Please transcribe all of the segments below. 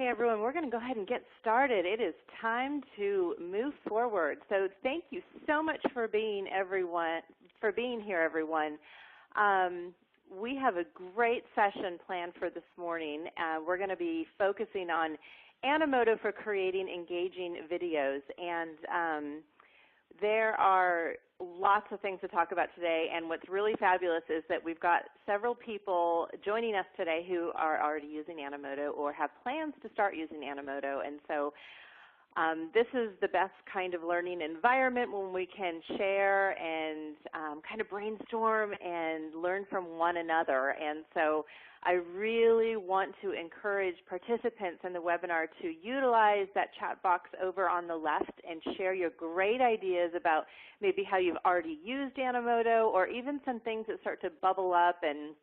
everyone. We're going to go ahead and get started. It is time to move forward. So thank you so much for being here, everyone. We have a great session planned for this morning. We're going to be focusing on Animoto for creating engaging videos, and there are lots of things to talk about today, and what's really fabulous is that we've got several people joining us today who are already using Animoto or have plans to start using Animoto, and so this is the best kind of learning environment when we can share and kind of brainstorm and learn from one another. And so I really want to encourage participants in the webinar to utilize that chat box over on the left and share your great ideas about maybe how you've already used Animoto, or even some things that start to bubble up and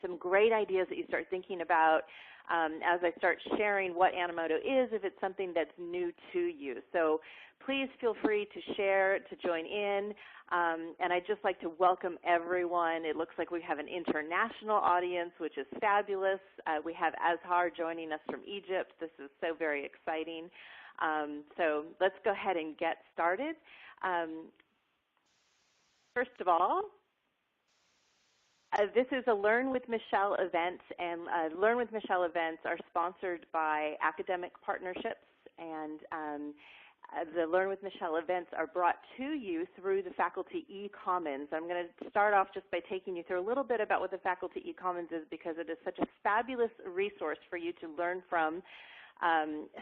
some great ideas that you start thinking about as I start sharing what Animoto is, if it's something that's new to you. So please feel free to share, to join in, and I'd just like to welcome everyone. It looks like we have an international audience, which is fabulous. We have Azhar joining us from Egypt. This is so very exciting. So let's go ahead and get started. First of all, this is a Learn with Michelle event, and Learn with Michelle events are sponsored by academic partnerships, and the Learn with Michelle events are brought to you through the faculty eCommons. I'm going to start off just by taking you through a little bit about what the faculty eCommons is, because it is such a fabulous resource for you to learn from,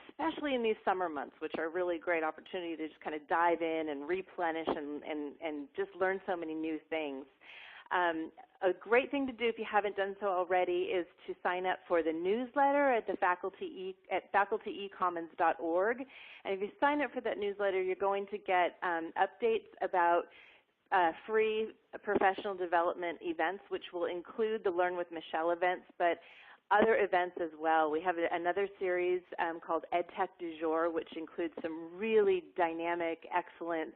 especially in these summer months, which are a really great opportunity to just kind of dive in and replenish and just learn so many new things. A great thing to do if you haven't done so already is to sign up for the newsletter at facultyecommons.org. And if you sign up for that newsletter, you're going to get updates about free professional development events, which will include the Learn with Michelle events, but other events as well. We have another series called EdTech Du Jour, which includes some really dynamic, excellent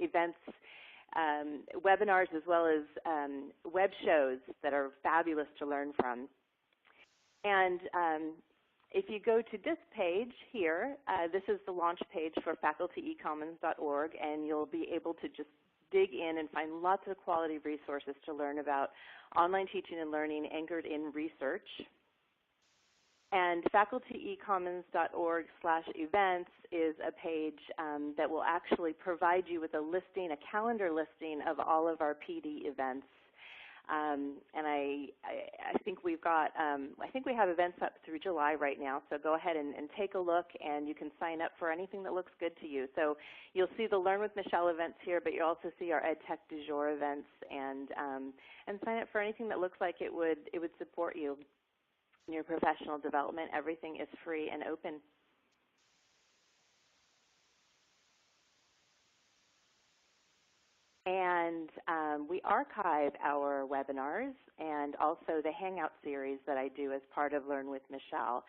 events, webinars, as well as web shows that are fabulous to learn from. And if you go to this page here, this is the launch page for facultyecommons.org, and you'll be able to just dig in and find lots of quality resources to learn about online teaching and learning anchored in research. And facultyecommons.org/events is a page that will actually provide you with a listing, a calendar listing of all of our PD events. And I think we've got, I think we have events up through July right now, so go ahead and take a look, and you can sign up for anything that looks good to you. So you'll see the Learn with Michelle events here, but you'll also see our EdTech Du Jour events, and sign up for anything that looks like it would support you in your professional development. Everything is free and open. And we archive our webinars and also the Hangout series that I do as part of Learn with Michelle.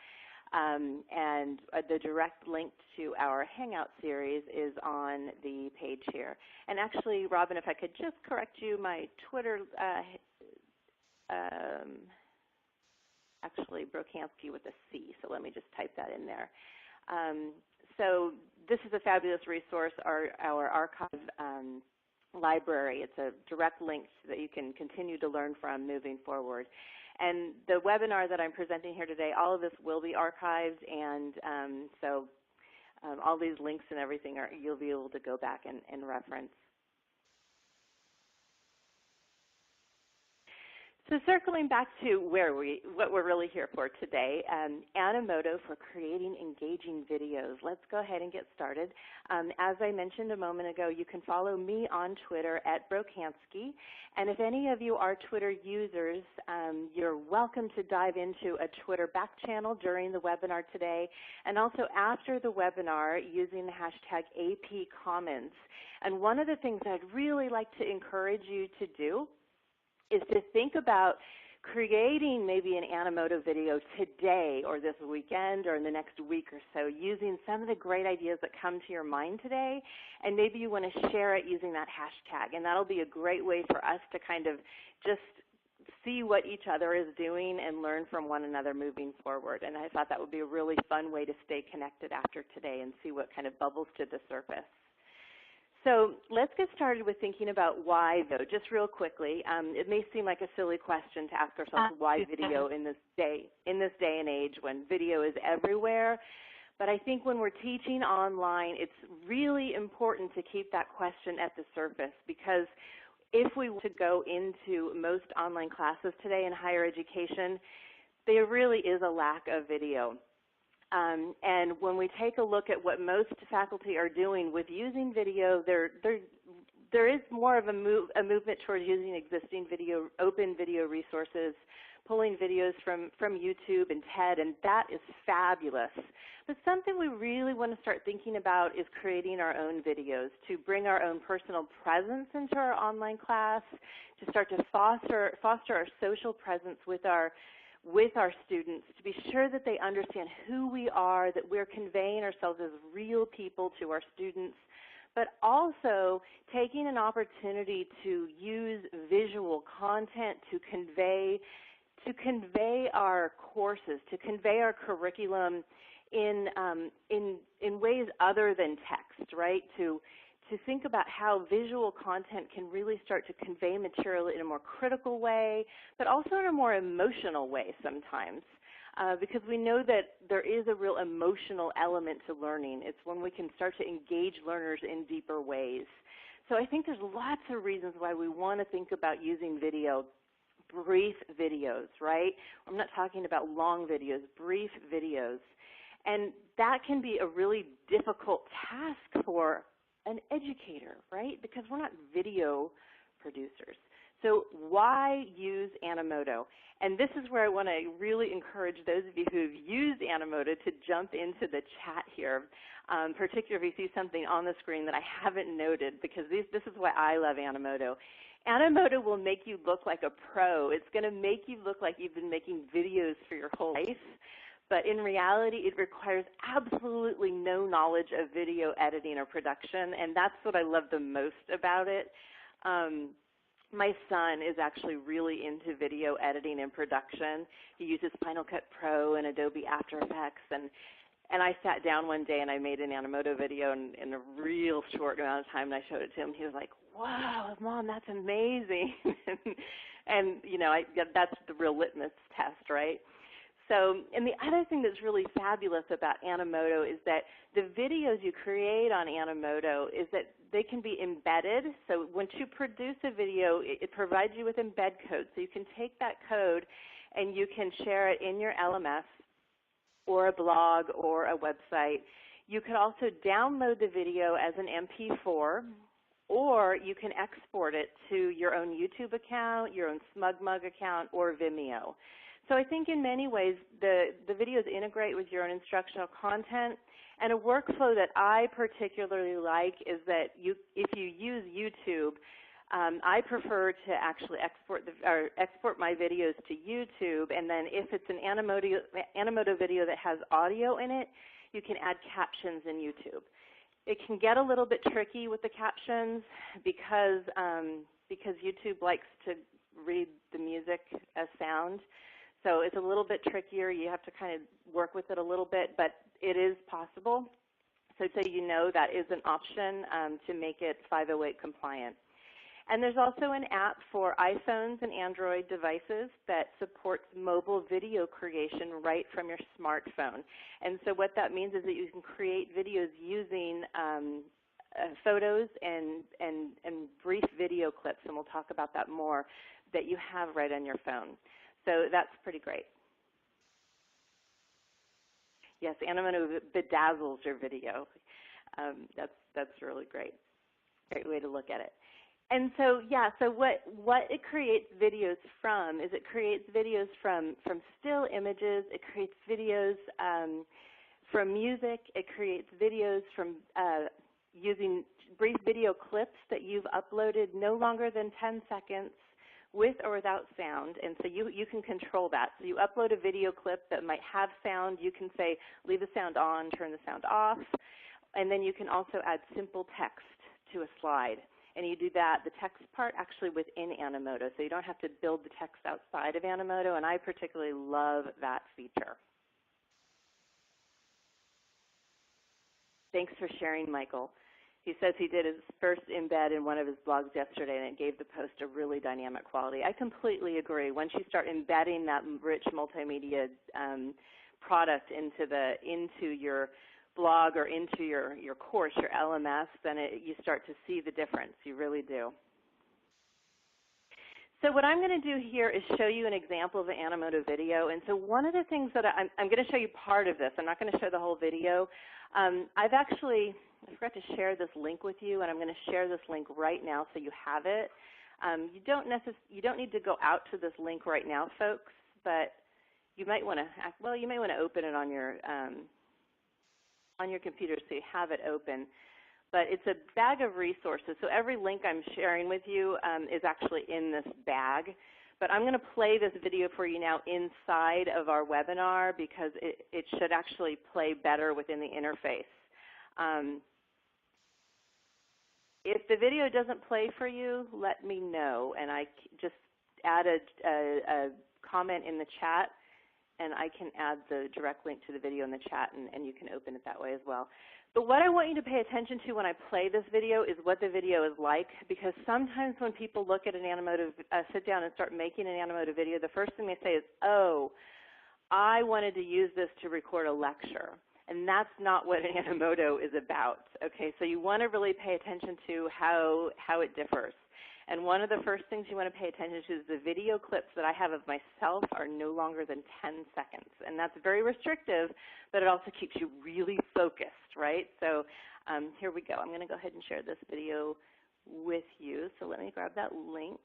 And the direct link to our Hangout series is on the page here. And actually, Robin, if I could just correct you, my Twitter, actually Brokansky with a C, so let me just type that in there. So this is a fabulous resource, our archive library. It's a direct link so that you can continue to learn from moving forward. And the webinar that I'm presenting here today, all of this will be archived, and so all these links and everything you'll be able to go back and reference. So circling back to what we're really here for today, Animoto for creating engaging videos. Let's go ahead and get started. As I mentioned a moment ago, you can follow me on Twitter at Brokansky. And if any of you are Twitter users, you're welcome to dive into a Twitter back channel during the webinar today, and also after the webinar using the hashtag #APCommons. And one of the things I'd really like to encourage you to do is to think about creating maybe an Animoto video today or this weekend or in the next week or so, using some of the great ideas that come to your mind today, and maybe you want to share it using that hashtag. And that'll be a great way for us to kind of just see what each other is doing and learn from one another moving forward. And I thought that would be a really fun way to stay connected after today and see what kind of bubbles to the surface. So let's get started with thinking about why, though, just real quickly. It may seem like a silly question to ask ourselves why video in this day and age when video is everywhere. But I think when we're teaching online, it's really important to keep that question at the surface, because if we were to go into most online classes today in higher education, there really is a lack of video. And when we take a look at what most faculty are doing with using video, there is more of a movement towards using existing video, open video resources, pulling videos from YouTube and TED, and that is fabulous. But something we really want to start thinking about is creating our own videos to bring our own personal presence into our online class, to start to foster our social presence with our students, to be sure that they understand who we are, that we're conveying ourselves as real people to our students, but also taking an opportunity to use visual content to convey our courses, to convey our curriculum in ways other than text, right? To think about how visual content can really start to convey material in a more critical way, but also in a more emotional way sometimes, because we know that there is a real emotional element to learning. It's when we can start to engage learners in deeper ways. So I think there's lots of reasons why we want to think about using video. Brief videos, right? I'm not talking about long videos, brief videos. And that can be a really difficult task for an educator, right? Because we're not video producers. So why use Animoto? And this is where I want to really encourage those of you who've used Animoto to jump into the chat here, particularly if you see something on the screen that I haven't noted, because this is why I love Animoto. Animoto will make you look like a pro. It's going to make you look like you've been making videos for your whole life. But in reality, it requires absolutely no knowledge of video editing or production, and that's what I love the most about it. My son is actually really into video editing and production. He uses Final Cut Pro and Adobe After Effects, and I sat down one day and I made an Animoto video in a real short amount of time, and I showed it to him. He was like, "Wow, Mom, that's amazing." and you know, that's the real litmus test, right? So, and the other thing that's really fabulous about Animoto is that the videos you create on Animoto is that they can be embedded. So once you produce a video, it provides you with embed code. So you can take that code and you can share it in your LMS or a blog or a website. You could also download the video as an MP4, or you can export it to your own YouTube account, your own SmugMug account, or Vimeo. So I think in many ways the videos integrate with your own instructional content, and a workflow that I particularly like is that if you use YouTube, I prefer to actually export my videos to YouTube, and then if it's an Animoto video that has audio in it, you can add captions in YouTube. It can get a little bit tricky with the captions because YouTube likes to read the music as sound. So it's a little bit trickier. You have to kind of work with it a little bit, but it is possible. So you know that is an option to make it 508 compliant. And there's also an app for iPhones and Android devices that supports mobile video creation right from your smartphone. And so what that means is that you can create videos using photos and brief video clips, and we'll talk about that more, that you have right on your phone. So that's pretty great. Yes, Animoto bedazzles your video. That's really great. Great way to look at it. And so, yeah, so what it creates videos from is it creates videos from still images. It creates videos from music. It creates videos from using brief video clips that you've uploaded no longer than 10 seconds with or without sound, and so you can control that. So you upload a video clip that might have sound. You can say, leave the sound on, turn the sound off, and then you can also add simple text to a slide. and you do that, the text part actually within Animoto, so you don't have to build the text outside of Animoto, and I particularly love that feature. Thanks for sharing, Michael. He says he did his first embed in one of his blogs yesterday, and it gave the post a really dynamic quality. I completely agree. Once you start embedding that rich multimedia product into your blog or into your course, your LMS, then you start to see the difference. You really do. So what I'm going to do here is show you an example of an Animoto video. And so one of the things that I'm going to show you part of this. I'm not going to show the whole video. I forgot to share this link with you, and I'm going to share this link right now so you have it. You don't need to go out to this link right now, folks, but you might want to open it on your computer so you have it open. But it's a bag of resources. So every link I'm sharing with you is actually in this bag. But I'm going to play this video for you now inside of our webinar because it should actually play better within the interface. If the video doesn't play for you, let me know, and I just add a comment in the chat, and I can add the direct link to the video in the chat, and you can open it that way as well. But what I want you to pay attention to when I play this video is what the video is like, because sometimes when people look at an Animoto, sit down and start making an Animoto video, the first thing they say is, oh, I wanted to use this to record a lecture. And that's not what an Animoto is about. Okay, so you want to really pay attention to how it differs. And one of the first things you want to pay attention to is the video clips that I have of myself are no longer than 10 seconds. And that's very restrictive, but it also keeps you really focused, right? So here we go. I'm going to go ahead and share this video with you. So let me grab that link.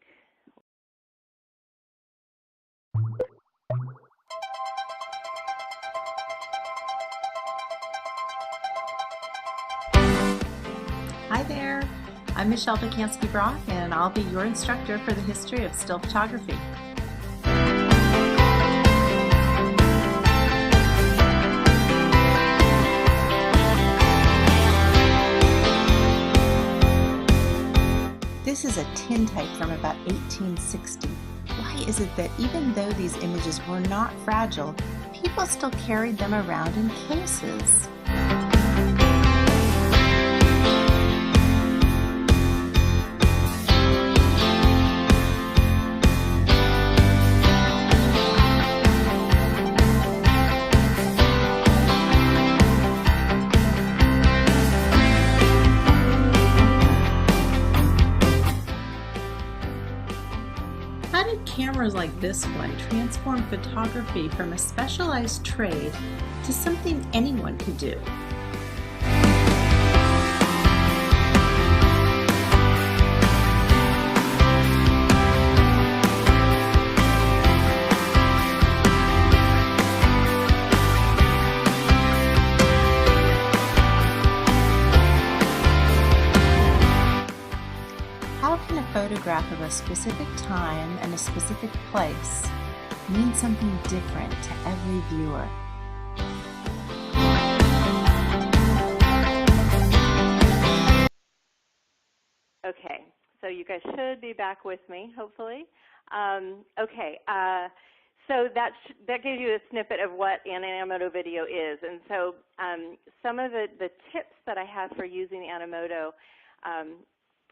Hi there, I'm Michelle Bakansky-Brock, and I'll be your instructor for the history of still photography. This is a tintype from about 1860. Why is it that even though these images were not fragile, people still carried them around in cases? How did cameras like this one transform photography from a specialized trade to something anyone could do? How can a photograph of a specific time and a specific place mean something different to every viewer? Okay, so you guys should be back with me, hopefully. So that gave you a snippet of what an Animoto video is. And so some of the tips that I have for using the Animoto,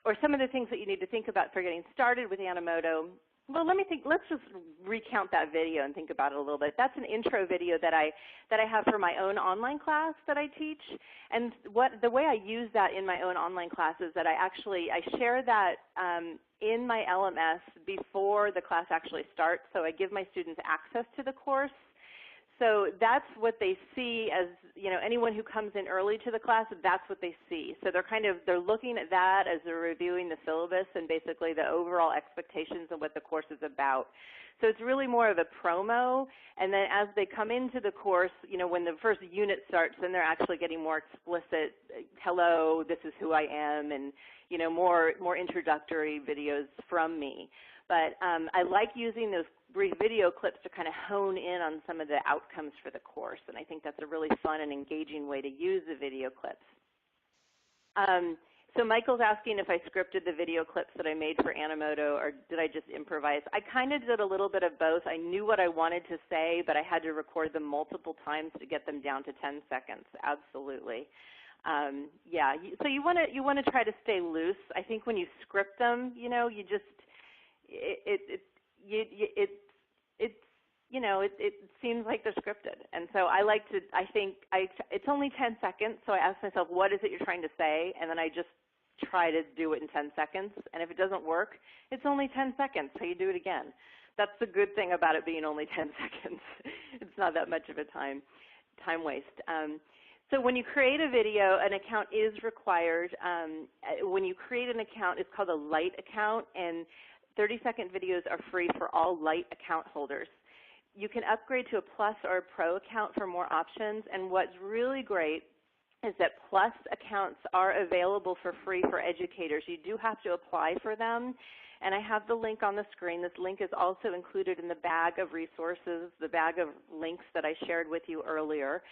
or some of the things that you need to think about for getting started with Animoto. Well, let's just recount that video and think about it a little bit. That's an intro video that I have for my own online class that I teach. And the way I use that in my own online class is that I share that in my LMS before the class actually starts. So I give my students access to the course. So that's what they see as, anyone who comes in early to the class, that's what they see. So they're looking at that as they're reviewing the syllabus and basically the overall expectations of what the course is about. So it's really more of a promo, and then as they come into the course, when the first unit starts, then they're actually getting more explicit, hello, this is who I am, and more introductory videos from me. But I like using those brief video clips to kind of hone in on some of the outcomes for the course, and I think that's a really fun and engaging way to use the video clips. So Michael's asking if I scripted the video clips that I made for Animoto, or did I just improvise? I kind of did a little bit of both. I knew what I wanted to say, but I had to record them multiple times to get them down to 10 seconds. Absolutely. Yeah. So you want to try to stay loose. I think when you script them, you know, you just it seems like they're scripted. And so it's only 10 seconds, so I ask myself, what is it you're trying to say? And then I just try to do it in 10 seconds. And if it doesn't work, it's only 10 seconds, so you do it again. That's the good thing about it being only 10 seconds. It's not that much of a time waste. So when you create a video, an account is required. When you create an account, it's called a light account, and 30-second videos are free for all light account holders. You can upgrade to a Plus or a Pro account for more options, and what's really great is that Plus accounts are available for free for educators. You do have to apply for them, and I have the link on the screen. This link is also included in the bag of resources, the bag of links that I shared with you earlier.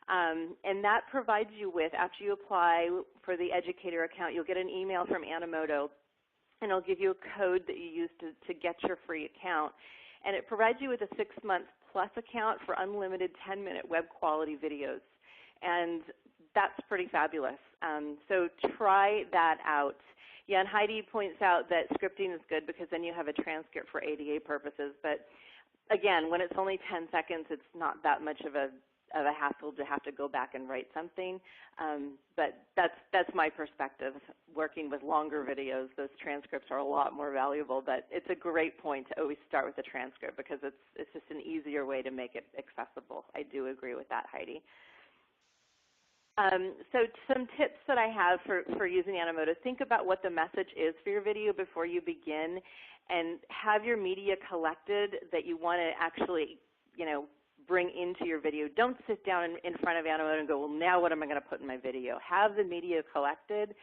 And that provides you with, after you apply for the educator account, you'll get an email from Animoto, and it'll give you a code that you use to get your free account. And it provides you with a 6-month Plus account for unlimited 10-minute web quality videos. And that's pretty fabulous. So try that out. Yeah, and Heidi points out that scripting is good because then you have a transcript for ADA purposes. But again, when it's only 10 seconds, it's not that much of a hassle to have to go back and write something. But that's my perspective. Working with longer videos, those transcripts are a lot more valuable. But it's a great point to always start with the transcript because it's just an easier way to make it accessible. I do agree with that, Heidi. So some tips that I have for using Animoto: think about what the message is for your video before you begin, and have your media collected that you want to actually, bring into your video. Don't sit down in front of Animoto and go, well, now what am I going to put in my video? Have the media collected,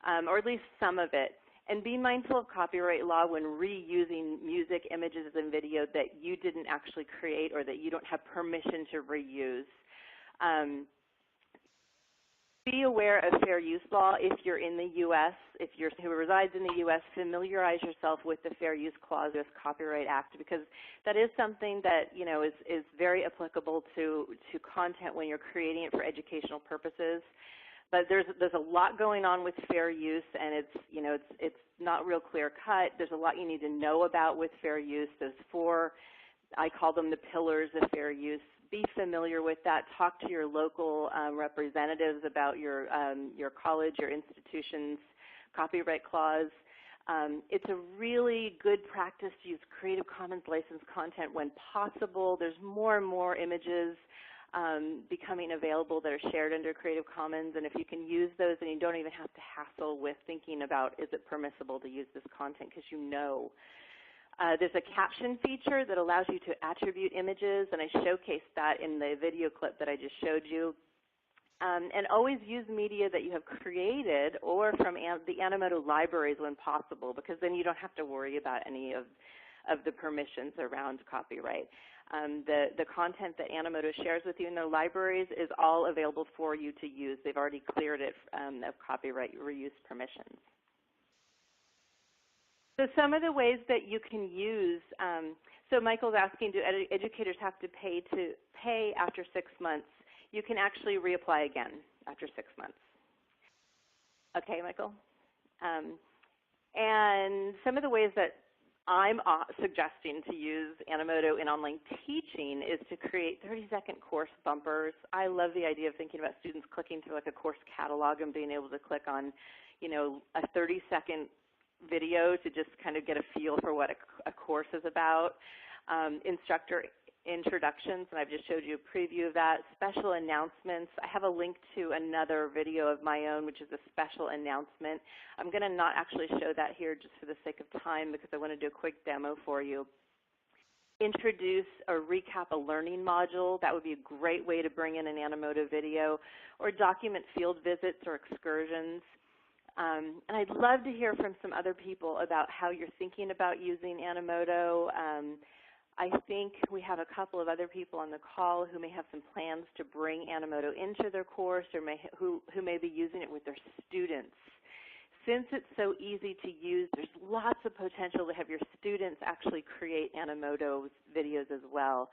or at least some of it. And be mindful of copyright law when reusing music, images, and video that you didn't actually create or that you don't have permission to reuse. Be aware of fair use law if you're in the U.S. If you're who resides in the U.S., familiarize yourself with the Fair Use Clause of the Copyright Act, because that is something that is very applicable to content when you're creating it for educational purposes. But there's a lot going on with fair use, and it's not real clear cut. There's a lot you need to know about with fair use. There's 4, I call them the pillars of fair use. Be familiar with that. Talk to your local representatives about your college, your institution's copyright clause. It's a really good practice to use Creative Commons licensed content when possible. There's more and more images becoming available that are shared under Creative Commons, and if you can use those, then you don't even have to hassle with thinking about, is it permissible to use this content, because you know. There's a caption feature that allows you to attribute images, and I showcased that in the video clip that I just showed you. And always use media that you have created or from the Animoto libraries when possible, because then you don't have to worry about any of the permissions around copyright. The content that Animoto shares with you in their libraries is all available for you to use. They've already cleared it of copyright reuse permissions. So some of the ways that you can use, so Michael's asking, do educators have to pay after 6 months? You can actually reapply again after 6 months. Okay, Michael? And some of the ways that I'm suggesting to use Animoto in online teaching is to create 30-second course bumpers. I love the idea of thinking about students clicking through like a course catalog and being able to click on, a 30-second video to just kind of get a feel for what a course is about. Instructor introductions, and I've just showed you a preview of that. Special announcements. I have a link to another video of my own, which is a special announcement. I'm going to not actually show that here just for the sake of time because I want to do a quick demo for you. Introduce or recap a learning module. That would be a great way to bring in an Animoto video. Or document field visits or excursions. And I'd love to hear from some other people about how you're thinking about using Animoto. I think we have a couple of other people on the call who may have some plans to bring Animoto into their course or who may be using it with their students. since it's so easy to use, there's lots of potential to have your students actually create Animoto videos as well.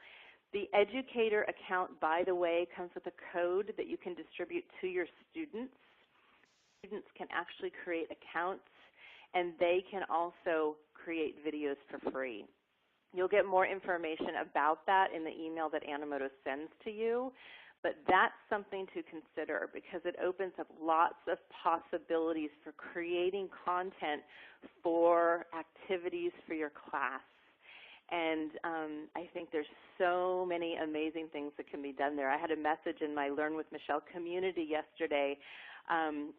The educator account, by the way, comes with a code that you can distribute to your students. Students can actually create accounts, and they can also create videos for free. You'll get more information about that in the email that Animoto sends to you, but that's something to consider because it opens up lots of possibilities for creating content for activities for your class. And I think there's so many amazing things that can be done there. I had a message in my Learn with Michelle community yesterday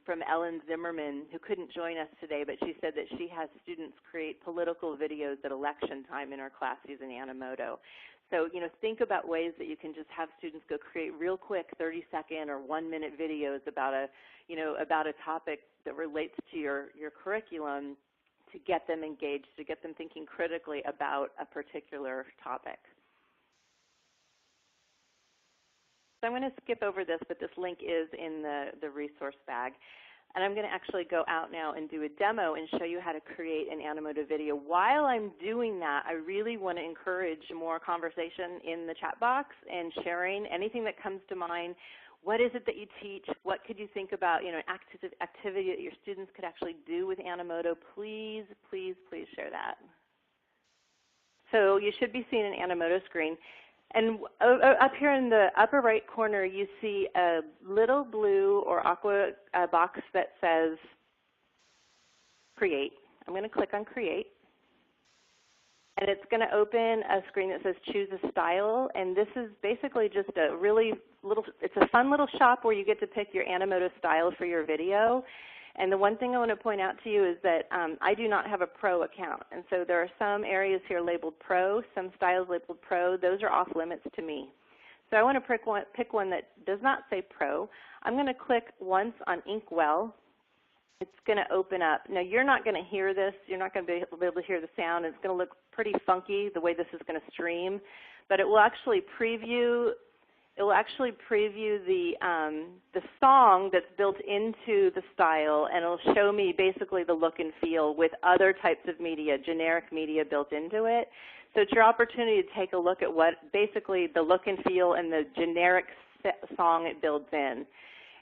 from Ellen Zimmerman, who couldn't join us today, but she said that she has students create political videos at election time in her class using Animoto. So, think about ways that you can just have students go create real quick 30-second or 1-minute videos about a topic that relates to your curriculum to get them engaged, to get them thinking critically about a particular topic. So I'm going to skip over this, but this link is in the resource bag. And I'm going to actually go out now and do a demo and show you how to create an Animoto video. While I'm doing that, I really want to encourage more conversation in the chat box and sharing anything that comes to mind. What is it that you teach? What could you think about, an activity that your students could actually do with Animoto? Please, please, please share that. So you should be seeing an Animoto screen. And up here in the upper right corner, you see a little blue or aqua box that says Create. I'm going to click on Create. And it's going to open a screen that says Choose a Style. And this is basically just a really it's a fun little shop where you get to pick your Animoto style for your video. And the one thing I want to point out to you is that I do not have a Pro account. And so there are some areas here labeled Pro, some styles labeled Pro. Those are off limits to me. So I want to pick one that does not say Pro. I'm going to click once on Inkwell. It's going to open up. Now, you're not going to hear this. You're not going to be able to hear the sound. It's going to look pretty funky the way this is going to stream. But it will actually preview the song that's built into the style, and it'll show me basically the look and feel with other types of media, generic media built into it. So it's your opportunity to take a look at what basically the look and feel and the generic song it builds in.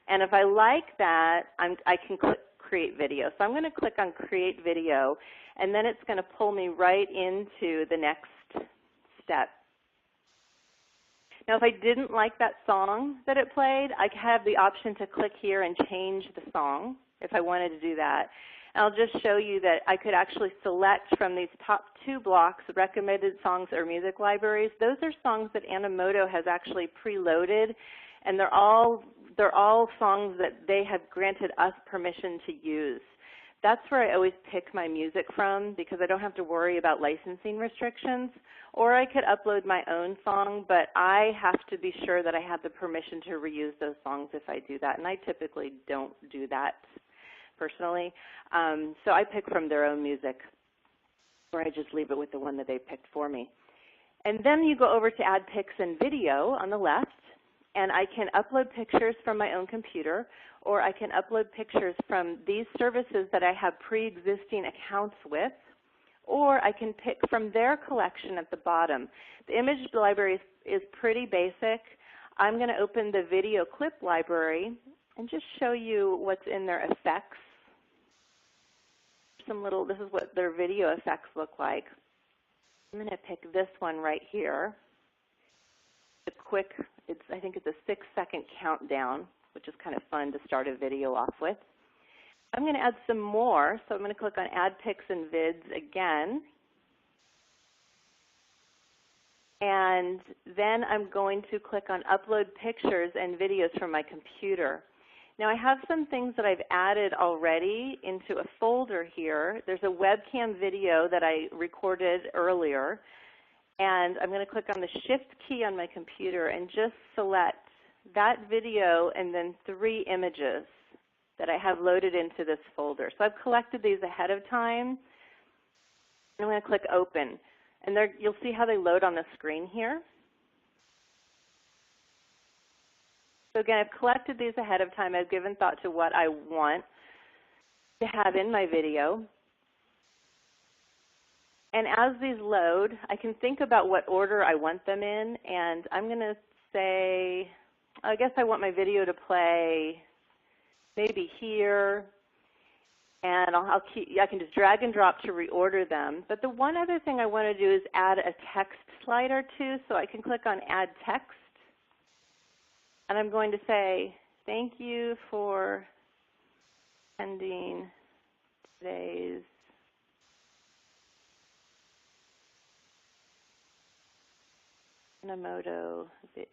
And if I like that, I can click Create Video. So I'm going to click on Create Video, and then it's going to pull me right into the next step. Now, if I didn't like that song that it played, I have the option to click here and change the song if I wanted to do that. And I'll just show you that I could actually select from these top 2 blocks, recommended songs or music libraries. Those are songs that Animoto has actually preloaded, and they're all songs that they have granted us permission to use. That's where I always pick my music from because I don't have to worry about licensing restrictions. Or I could upload my own song, but I have to be sure that I have the permission to reuse those songs if I do that. And I typically don't do that personally. So I pick from their own music, or I just leave it with the one that they picked for me. And then you go over to Add Pics and Video on the left, and I can upload pictures from my own computer, or I can upload pictures from these services that I have pre-existing accounts with, or I can pick from their collection at the bottom. The image library is pretty basic. I'm going to open the video clip library and just show you what's in their effects. This is what their video effects look like. I'm going to pick this one right here. I think it's a 6-second countdown, which is kind of fun to start a video off with. I'm going to add some more, so I'm going to click on Add Pics and Vids again. And then I'm going to click on Upload Pictures and Videos from my computer. Now I have some things that I've added already into a folder here. There's a webcam video that I recorded earlier. And I'm going to click on the Shift key on my computer and just select that video and then 3 images that I have loaded into this folder. So I've collected these ahead of time. I'm going to click Open. And you'll see how they load on the screen here. So again, I've collected these ahead of time. I've given thought to what I want. to have in my video. And as these load, I can think about what order I want them in, and I'm going to say, I guess I want my video to play maybe here, and I can just drag and drop to reorder them. But the one other thing I want to do is add a text slide or two, so I can click on Add Text, and I'm going to say, thank you for attending today's Animoto Demo.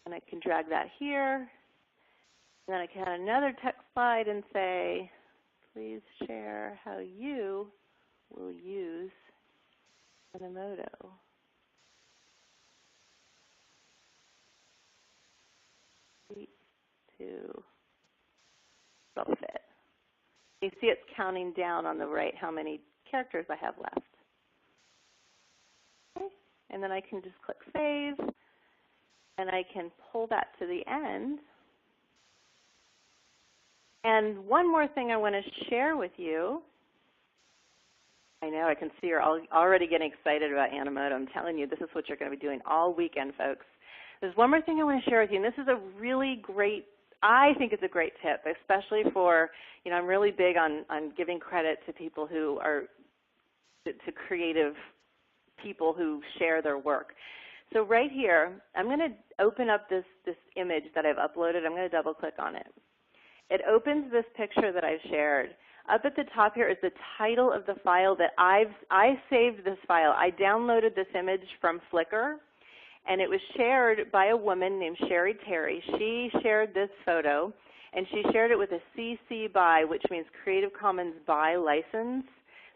And I can drag that here. And then I can add another text slide and say, please share how you will use Animoto. To fit. You see it's counting down on the right how many characters I have left. Okay. And then I can just click Save, and I can pull that to the end. And one more thing I want to share with you. I know, I can see you're already getting excited about Animoto. I'm telling you, this is what you're going to be doing all weekend, folks. There's one more thing I want to share with you, and this is a really great, I think it's a great tip, especially for, I'm really big on giving credit to people who are, to creative people who share their work. So right here, I'm going to open up this image that I've uploaded. I'm going to double click on it. It opens this picture that I've shared. Up at the top here is the title of the file that I saved this file. I downloaded this image from Flickr, and it was shared by a woman named Sherry Terry. She shared this photo, and she shared it with a CC BY, which means Creative Commons BY license.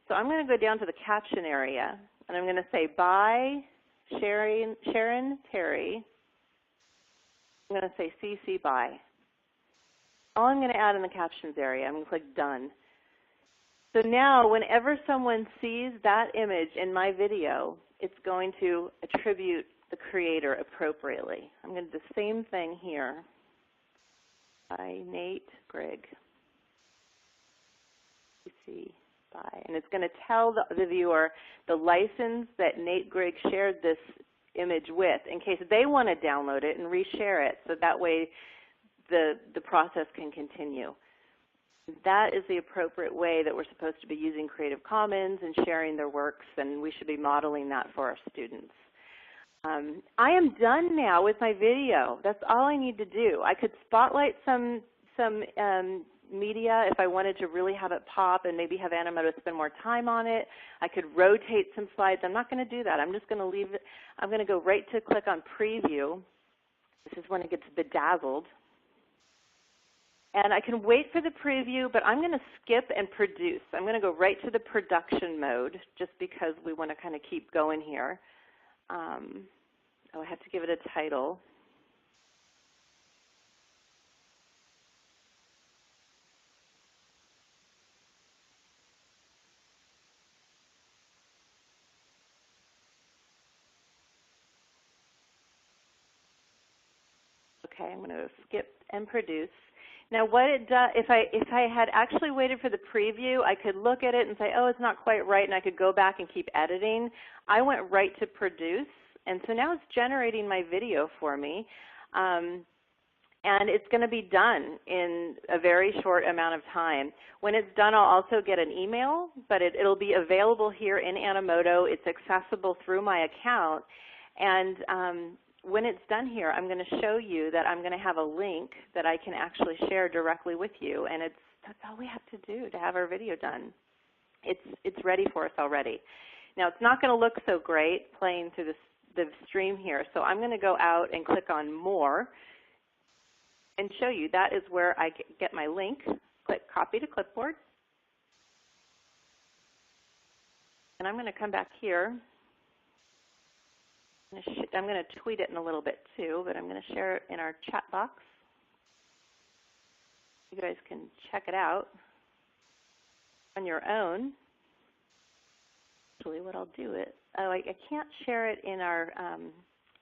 So I'm going to go down to the caption area, and I'm going to say by Sharon Terry. I'm going to say CC BY. All I'm going to add in the captions area, I'm going to click Done. So now whenever someone sees that image in my video, it's going to attribute the creator appropriately. I'm going to do the same thing here. By Nate Grigg. CC BY. And it's going to tell the viewer the license that Nate Grigg shared this image with in case they want to download it and reshare it, so that way the process can continue. That is the appropriate way that we're supposed to be using Creative Commons and sharing their works, and we should be modeling that for our students. I am done now with my video. That's all I need to do. I could spotlight some media if I wanted to really have it pop and maybe have Animoto spend more time on it. I could rotate some slides. I'm not going to do that. I'm just going to leave it. I'm going to go right to click on Preview. This is when it gets bedazzled. And I can wait for the preview, but I'm going to skip and produce. I'm going to go right to the production mode just because we want to kind of keep going here. I have to give it a title. Okay, I'm going to skip and produce. Now what it does, if I had actually waited for the preview, I could look at it and say, oh, it's not quite right, and I could go back and keep editing. I went right to produce, and so now it's generating my video for me. And it's going to be done in a very short amount of time. When it's done, I'll also get an email, but it'll be available here in Animoto. It's accessible through my account. And when it's done here, I'm going to show you that I'm going to have a link that I can actually share directly with you. And that's all we have to do to have our video done. It's ready for us already. Now, it's not going to look so great playing through the stream here, so I'm going to go out and click on More and show you that is where I get my link. Click Copy to Clipboard. And I'm going to come back here. I'm going to tweet it in a little bit too, but I'm going to share it in our chat box. You guys can check it out on your own. Actually, what I'll do I can't share it in our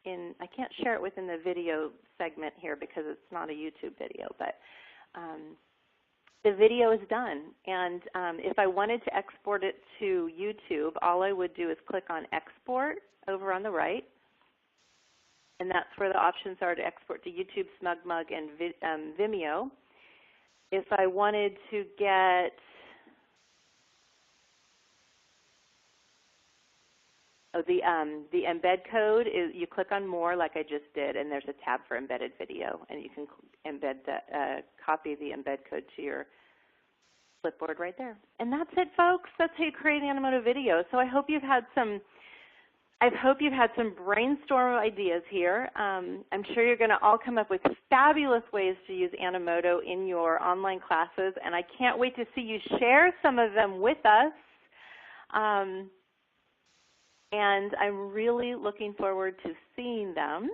I can't share it within the video segment here because it's not a YouTube video, but the video is done. And if I wanted to export it to YouTube, all I would do is click on Export over on the right, and that's where the options are to export to YouTube, SmugMug, and Vimeo. If I wanted to get the embed code, you click on More like I just did, and there's a tab for embedded video, and you can embed copy the embed code to your clipboard right there. And that's it, folks. That's how you create an Animoto video. So I hope you've had some brainstorm ideas here. I'm sure you're going to all come up with fabulous ways to use Animoto in your online classes, and I can't wait to see you share some of them with us. And I'm really looking forward to seeing them.